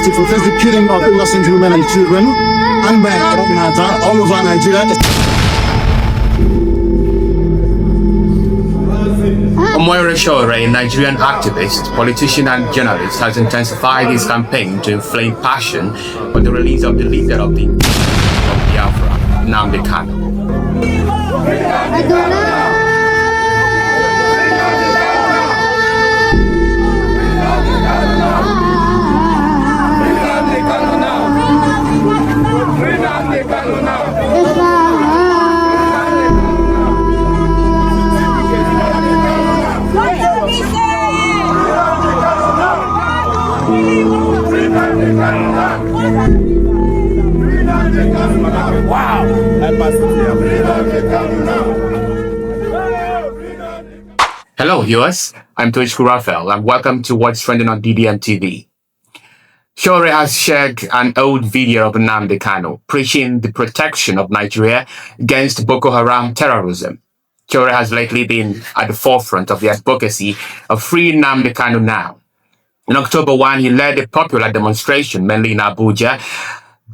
is to protest the killing of innocent women and children and men for that matter all over Nigeria. Omoyele Sowore, a Nigerian activist, politician and journalist, has intensified his campaign to inflame passion for the release of the leader of the Biafra, Nnamdi Kanu. Wow! Hello viewers, I'm Toshku Raphael and welcome to What's Trending on DDM TV. Sowore has shared an old video of Nnamdi Kanu preaching the protection of Nigeria against Boko Haram terrorism. Sowore has lately been at the forefront of the advocacy of free Nnamdi Kanu now. In October 1, he led a popular demonstration, mainly in Abuja,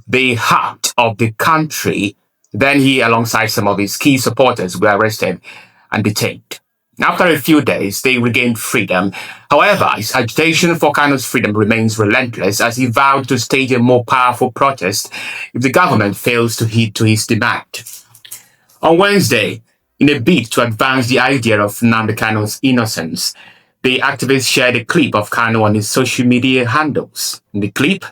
the heart of the country. Then he, alongside some of his key supporters, were arrested and detained. After a few days, they regained freedom. However, his agitation for Kanu's freedom remains relentless as he vowed to stage a more powerful protest if the government fails to heed to his demand. On Wednesday, in a bid to advance the idea of Nnamdi Kanu's innocence, the activist shared a clip of Kanu on his social media handles. In the clip,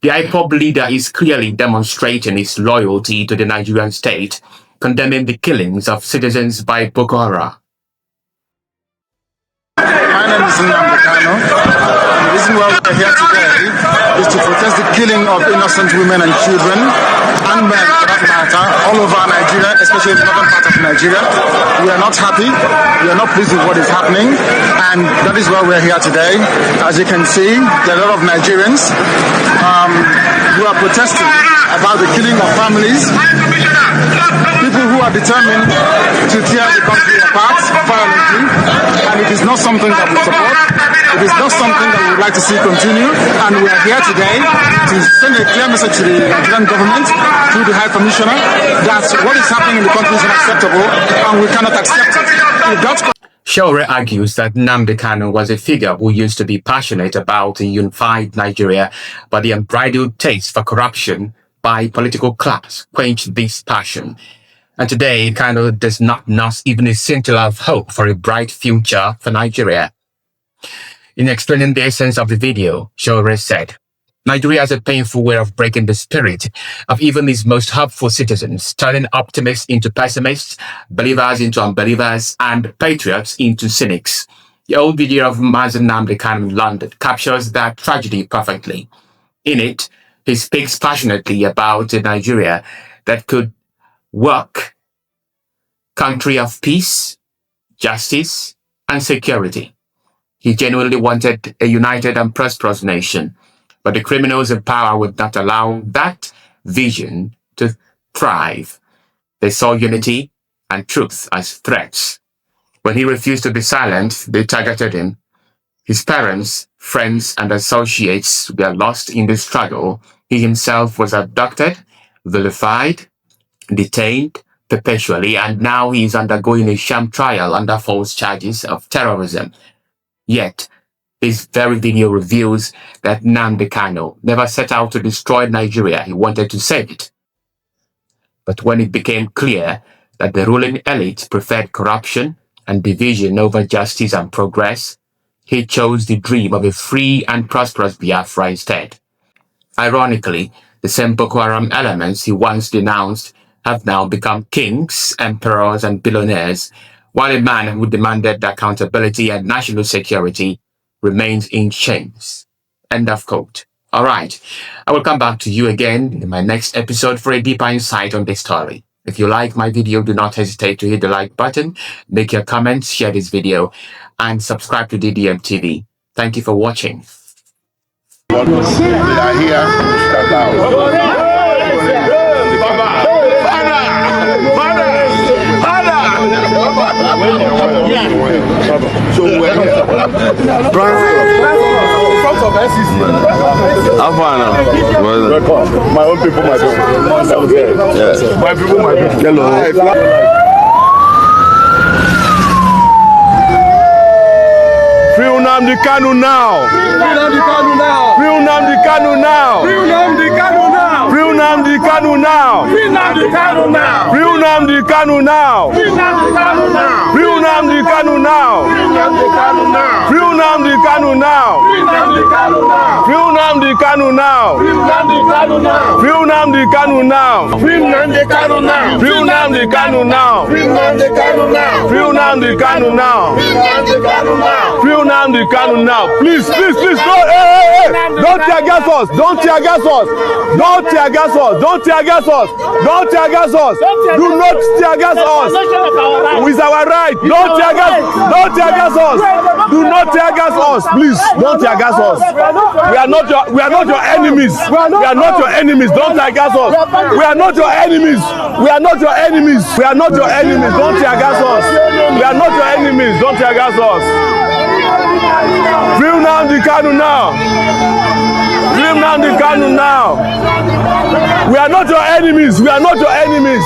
the IPOB leader is clearly demonstrating his loyalty to the Nigerian state, condemning the killings of citizens by Boko Haram. My name is Nnamdi Kanu. The reason why we're here today is to protest the killing of innocent women and children and men for that matter all over Nigeria, especially in the northern part of Nigeria. We are not happy, we are not pleased with what is happening, and that is why we're here today. As you can see, there are a lot of Nigerians who are protesting about the killing of families, people who are determined to tear the country apart violently, and it is not something that we support. It is not something that we would like to see continue, and we are here today to send a clear message to the Nigerian government through the High Commissioner that what is happening in the country is unacceptable and we cannot accept it. Sowore argues that Nnamdi Kanu was a figure who used to be passionate about a unified Nigeria, but the unbridled taste for corruption by political class quenched this passion. And today, Kanu does not nurse even a scintilla of hope for a bright future for Nigeria. In explaining the essence of the video, Sowore said, Nigeria has a painful way of breaking the spirit of even its most hopeful citizens, turning optimists into pessimists, believers into unbelievers, and patriots into cynics. The old video of Nnamdi Kanu in London captures that tragedy perfectly. In it, he speaks passionately about a Nigeria that could work, country of peace, justice, and security. He genuinely wanted a united and prosperous nation, but the criminals in power would not allow that vision to thrive. They saw unity and truth as threats. When he refused to be silent, they targeted him. His parents, friends, and associates were lost in the struggle. He himself was abducted, vilified, detained perpetually, and now he is undergoing a sham trial under false charges of terrorism. Yet, this very video reveals that Nnamdi Kanu never set out to destroy Nigeria, he wanted to save it. But when it became clear that the ruling elite preferred corruption and division over justice and progress, he chose the dream of a free and prosperous Biafra instead. Ironically, the same Boko Haram elements he once denounced have now become kings, emperors, and billionaires, while a man who demanded accountability and national security remains in chains. End of quote. All right, I will come back to you again in my next episode for a deeper insight on this story. If you like my video, do not hesitate to hit the like button, make your comments, share this video, and subscribe to DDM TV. Thank you for watching. We are here to start out. So Welcome. My own people, my people. Yeah. My people, my people. Hello. Free Nnamdi Kanu now! Free Nnamdi Kanu now! Free Nnamdi Kanu now! Free Nnamdi Kanu now! Free Nnamdi Kanu now! Free Nnamdi Kanu now! Free Nnamdi Kanu now! Free Nnamdi Kanu now! Free Nnamdi Kanu now! Free Nnamdi Kanu now! Free Nnamdi Kanu now! Free Nnamdi Kanu now! Free Nnamdi Kanu now! Free Nnamdi Kanu now! Free Nnamdi Kanu now! Free Nnamdi Kanu now! Free Nnamdi Kanu now! Please, please, please, don't tear gas us! Don't tear gas us! Don't tear gas us! Don't tear gas us! Don't tear gas us! Do not tear gas us! It's our right! Don't tear gas! Don't tear gas us! Do not tear gas us! Please, don't tear gas us! We are not your enemies! We are not your enemies! Don't tear gas us! We are not your enemies! We are not your enemies! We are not your enemies! Don't tear gas us! We are not your enemies! Don't tear gas us! Free Nnamdi Kanu now! Free Nnamdi Kanu now! We are not your enemies! We are not your enemies!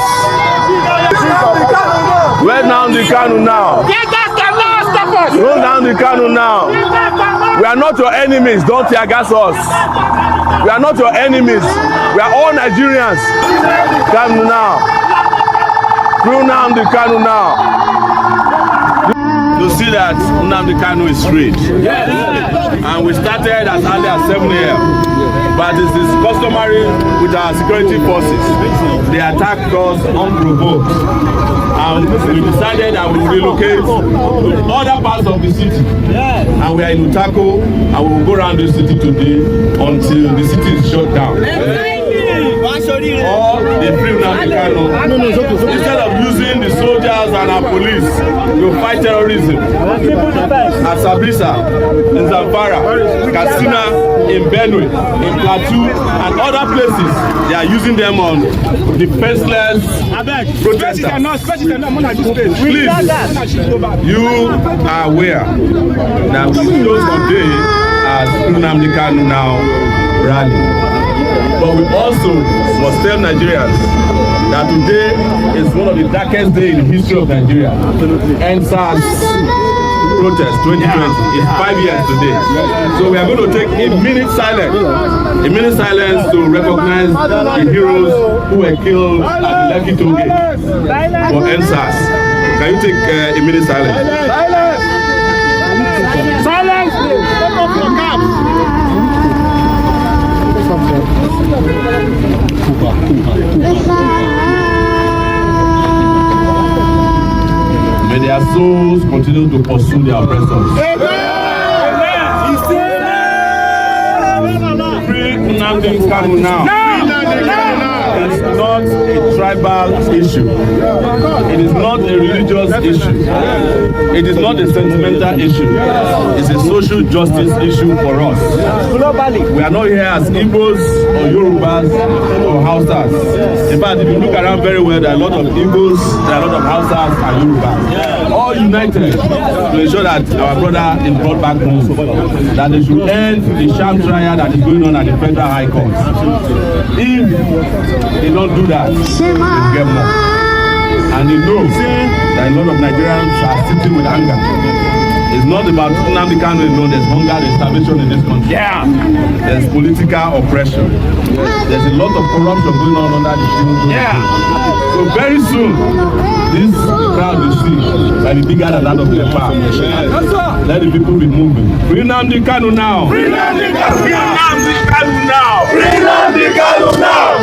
Where Nnamdi Kanu now? Free Nnamdi Kanu now! We are not your enemies! Don't tear gas us! We are not your enemies! We are all Nigerians! Kanu now! Free Nnamdi Kanu now! To see that Nnamdi Kanu is freed. Yes. And we started as early as 7 a.m. But it is customary with our security forces. They attacked us unprovoked. And we decided that we will relocate to other parts of the city. And we are in Utako, and we will go around the city today until the city is shut down. Or they free Nnamdi Kanu. Instead of using the soldiers and our police to fight terrorism at Sabisa, in Zamfara, Katsina, in Benue, in Plateau, and other places, they are using them on defenseless protesters. Please, you are aware that we close today as Nnamdi Kanu now rally. But we also must tell Nigerians that today is one of the darkest days in the history of Nigeria. NSAS protest 2020 is 5 years today. So we are going to take a minute silence to recognize the heroes who were killed at the Lekki toll gate for NSAS. Can you take a minute silence? Silence! May their souls continue to pursue their oppressors. Free Nnamdi Kanu now. It's not a tribal issue. It is not a religious issue. It is not a sentimental issue. It's a social justice issue for us. Globally, we are not here as Igbos or Yorubas or Hausas. In fact, if you look around very well, there are a lot of Igbos, there are a lot of Hausas and Yorubas. All united to ensure that our brother is brought back home. That they should end the sham trial that is going on at the Federal High Court. If they don't do that, they will get more. And they know that a lot of Nigerians are sitting with anger. It's not about Nnamdi Kanu alone. There's hunger, there's starvation in this country. Yeah. There's political oppression. There's a lot of corruption going on under the Tinubu. Yeah. So very soon, this crowd you see will be bigger than that of the park. Let the people be moving. Free Nnamdi Kanu now. Free Nnamdi Kanu. Free Nnamdi Kanu now. Free Nnamdi Kanu now.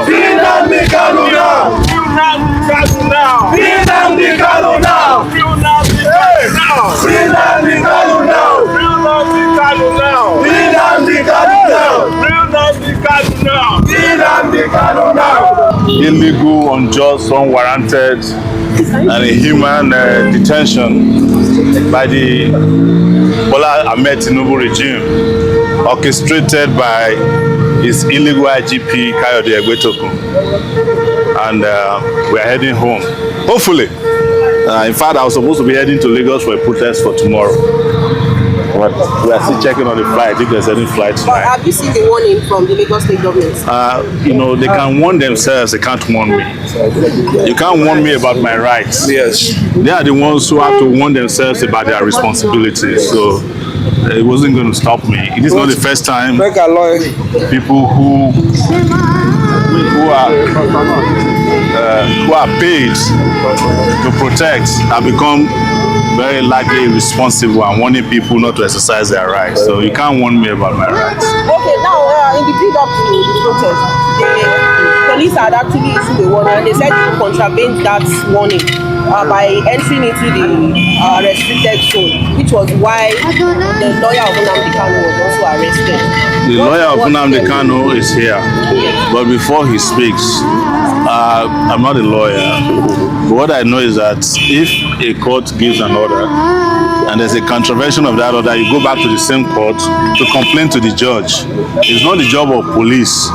Free Nnamdi Kanu now. Free Nnamdi Kanu now. Free Nnamdi Kanu now. Free Nnamdi Kanu now. Free Nnamdi Kanu now. Free Nnamdi Kanu now. Free Nnamdi Kanu now. Free Nnamdi Kanu now. Free Nnamdi Kanu now. Illegal, unjust, unwarranted, and inhuman detention by the Bola Ahmed Tinubu regime, orchestrated by his illegal IGP Kayode Egbetokun, and we are heading home. Hopefully, in fact, I was supposed to be heading to Lagos for a protest for tomorrow. But we are still checking on the flight if there's any flight But tonight. have you seen the warning from the Lagos State government? They can warn themselves, they can't warn me. You can't warn me about my rights. Yes. They are the ones who have to warn themselves about their responsibilities. So it wasn't going to stop me. It is not the first time Make a lawyer. people who are paid to protect have become very likely responsible and warning people not to exercise their rights. So you can't warn me about my rights. Okay, now in the build up to the protest, the police had actually issued a warning and they said you contravened that warning by entering into the restricted zone, which was why the lawyer of Nnamdi Kanu was also arrested. The lawyer of Nnamdi Kanu is here, but before he speaks, I'm not a lawyer. But what I know is that if a court gives an order and there's a contravention of that order, you go back to the same court to complain to the judge. It's not the job of police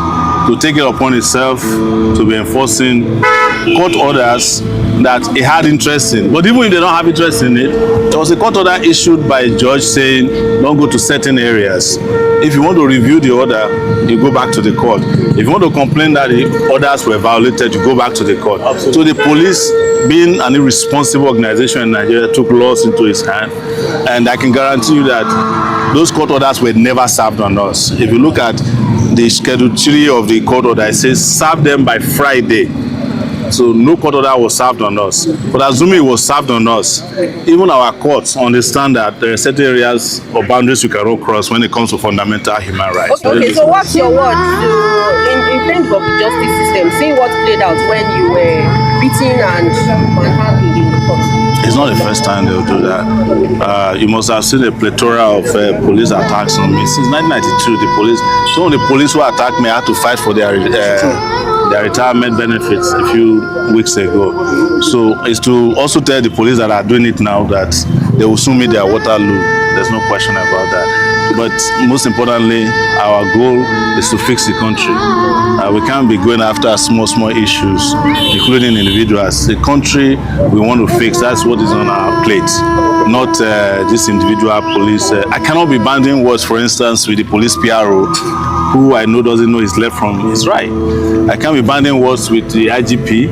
to take it upon itself to be enforcing court orders that it had interest in. But even if they don't have interest in it, there was a court order issued by a judge saying don't go to certain areas. If you want to review the order, you go back to the court. If you want to complain that the orders were violated, you go back to the court. So the police, being an irresponsible organization in Nigeria, took laws into its hand. And I can guarantee you that those court orders were never served on us. If you look at the Schedule 3 of the court order, it says serve them by Friday. So no court order was served on us. But assuming it was served on us, even our courts understand that there are certain areas or boundaries you cannot cross when it comes to fundamental human rights. Okay, so what's your word in terms of the justice system, seeing what played out when you were beaten and manhandled in the court? It's not the first time they'll do that. You must have seen a plethora of police attacks on me. Since 1992, some of the police who attacked me had to fight for their retirement benefits a few weeks ago. So it's to also tell the police that are doing it now that they will soon meet their Waterloo. There's no question about that. But most importantly, our goal is to fix the country. We can't be going after small issues, including individuals. The country we want to fix, that's what is on our plate, not this individual police. I cannot be banding words, for instance, with the police PRO, who I know doesn't know his left from his right. I can't be banding words with the IGP.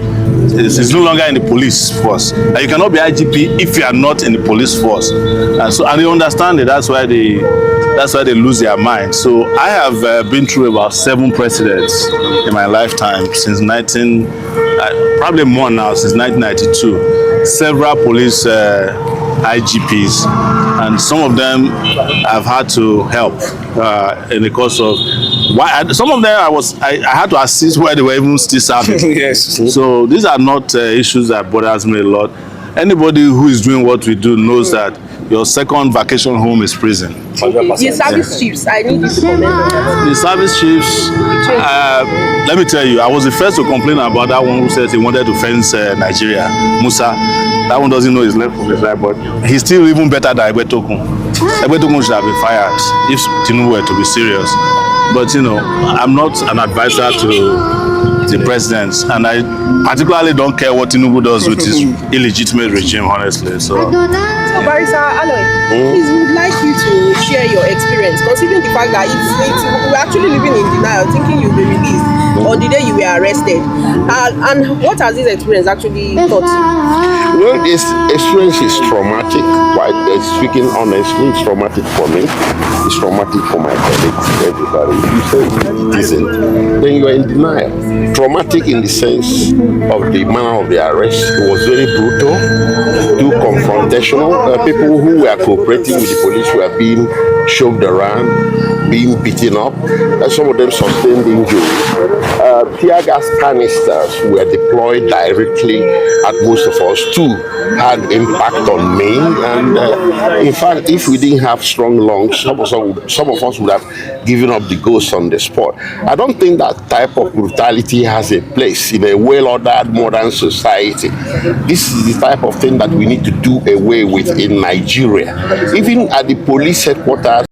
It's no longer in the police force. You cannot be IGP if you are not in the police force. And they understand it. That's why they lose their mind. So I have been through about 7 presidents in my lifetime since probably more now, since 1992. Several police IGPs, and some of them I've had to help in the course of some of them I had to assist where they were even still serving. Yes. So these are not issues that bothers me a lot. Anybody who is doing what we do knows that your second vacation home is prison. The service chiefs, I need you to comment on that. The service chiefs, let me tell you, I was the first to complain about that one who says he wanted to fence Nigeria, Musa. That one doesn't know his left from his right, but he's still even better than Ebetokun. Ebetokun should have been fired if Tinubu were to be serious. But I'm not an advisor to the president, and I particularly don't care what Tinubu does with his illegitimate regime, honestly. So Barrister Aloy, please, we would like you to share your experience, considering the fact that we're actually living in denial, thinking you'll be released on the day you were arrested. And what has this experience actually taught you? Well, this experience is traumatic. Speaking honestly, it's traumatic for me. It's traumatic for my colleagues, everybody. If you say it isn't, then you are in denial. Traumatic in the sense of the manner of the arrest. It was very brutal, too confrontational. People who were cooperating with the police were being shoved around, being beaten up. Some of them sustained injuries. Tear gas canisters were deployed directly at most of us. 2 had impact on me, and in fact, if we didn't have strong lungs, some of us would have given up the ghost on the spot. I don't think that type of brutality has a place in a well-ordered modern society. This is the type of thing that we need to do away with in Nigeria. Even at the police headquarters,